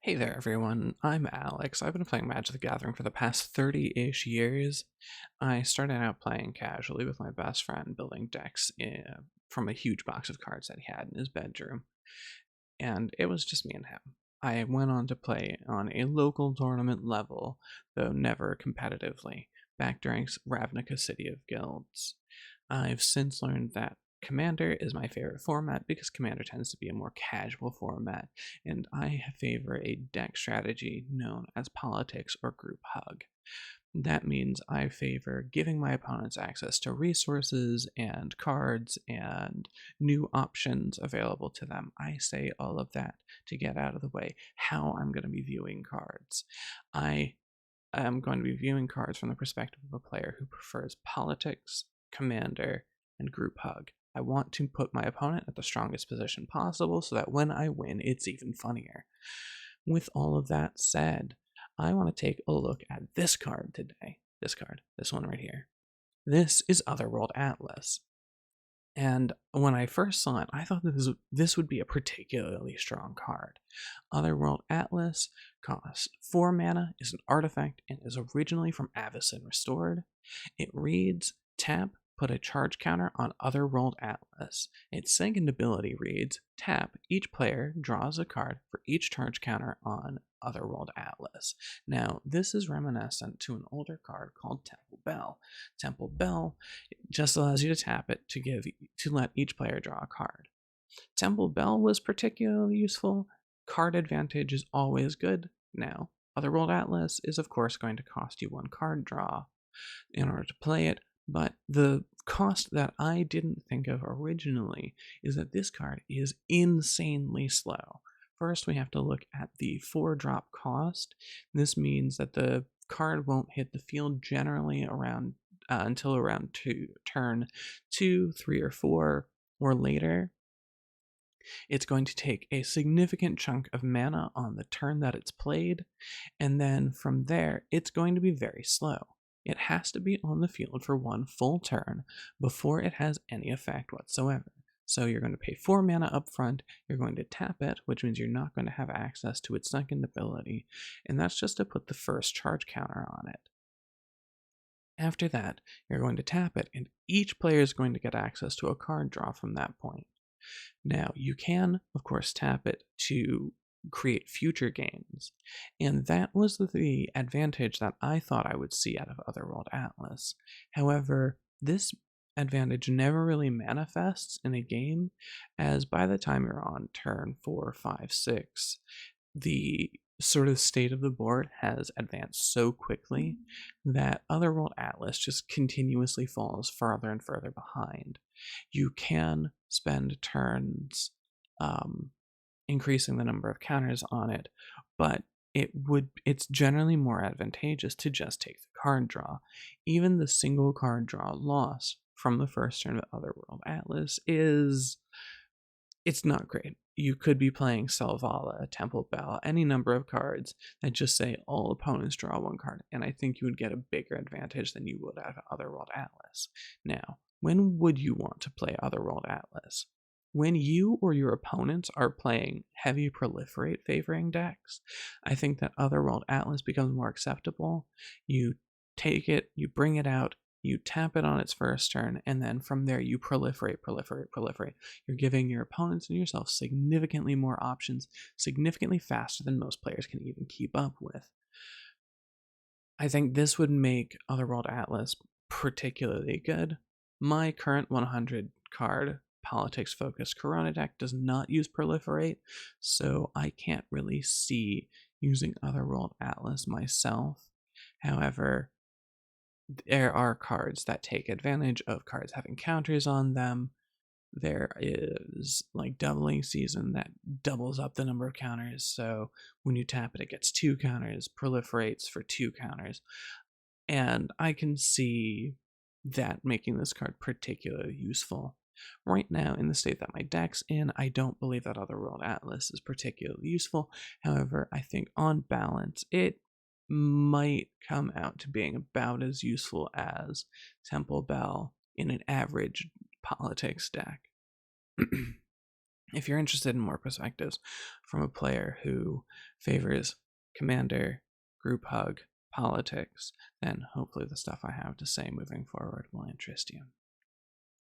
Hey there, everyone. I'm Alex. I've been playing Magic the Gathering for the past 30-ish years. I started out playing casually with my best friend, building decks from a huge box of cards that he had in his bedroom, and it was just me and him. I went on to play on a local tournament level, though never competitively, back during Ravnica City of Guilds. I've since learned that Commander is my favorite format because Commander tends to be a more casual format, and I favor a deck strategy known as politics or group hug. That means I favor giving my opponents access to resources and cards and new options available to them. I say all of that to get out of the way how I'm going to be viewing cards. I am going to be viewing cards from the perspective of a player who prefers politics, commander, and group hug. I want to put my opponent at the strongest position possible so that when I win, it's even funnier. With all of that said, I want to take a look at this card today. This one right here. This is Otherworld Atlas. And when I first saw it, I thought this would be a particularly strong card. Otherworld Atlas costs 4 mana, is an artifact, and is originally from Avacyn Restored. It reads, tap, put a charge counter on Otherworld Atlas. Its second ability reads, tap, each player draws a card for each charge counter on Otherworld Atlas. Now, this is reminiscent to an older card called Temple Bell. Temple Bell just allows you to tap it to let each player draw a card. Temple Bell was particularly useful. Card advantage is always good. Now, Otherworld Atlas is of course going to cost you 1 card draw in order to play it, but the cost that I didn't think of originally is that this card is insanely slow. First, we have to look at the 4-drop cost. This means that the card won't hit the field generally around until around turn 2, 3, or 4, or later. It's going to take a significant chunk of mana on the turn that it's played, and then from there, it's going to be very slow. It has to be on the field for 1 full turn before it has any effect whatsoever. So you're going to pay 4 mana up front, you're going to tap it, which means you're not going to have access to its second ability, and that's just to put the first charge counter on it. After that, you're going to tap it, and each player is going to get access to a card draw from that point. Now, you can, of course, tap it to create future gains, and that was the advantage that I thought I would see out of Otherworld Atlas. However, this advantage never really manifests in a game, as by the time you're on turn 4, 5, 6, the sort of state of the board has advanced so quickly that Otherworld Atlas just continuously falls farther and further behind. You can spend turns increasing the number of counters on it, but it's generally more advantageous to just take the card draw. Even the single card draw loss from the first turn of Otherworld Atlas it's not great. You could be playing Selvala, Temple Bell, any number of cards that just say all opponents draw 1 card, and I think you would get a bigger advantage than you would out of Otherworld Atlas. Now, when would you want to play Otherworld Atlas? When you or your opponents are playing heavy proliferate favoring decks, I think that Otherworld Atlas becomes more acceptable. You take it, you bring it out, you tap it on its first turn, and then from there you proliferate. You're giving your opponents and yourself significantly more options, significantly faster than most players can even keep up with. I think this would make Otherworld Atlas particularly good. My current 100 card politics focused Corona deck does not use proliferate, so I can't really see using Otherworld Atlas myself. However, there are cards that take advantage of cards having counters on them. There is like doubling season that doubles up the number of counters, so when you tap it, it gets 2 counters, proliferates for 2 counters, and I can see that making this card particularly useful. Right now, in the state that my deck's in, I don't believe that Otherworld Atlas is particularly useful. However, I think on balance, it might come out to being about as useful as Temple Bell in an average politics deck. If you're interested in more perspectives from a player who favors commander, group hug, politics, then hopefully the stuff I have to say moving forward will interest you.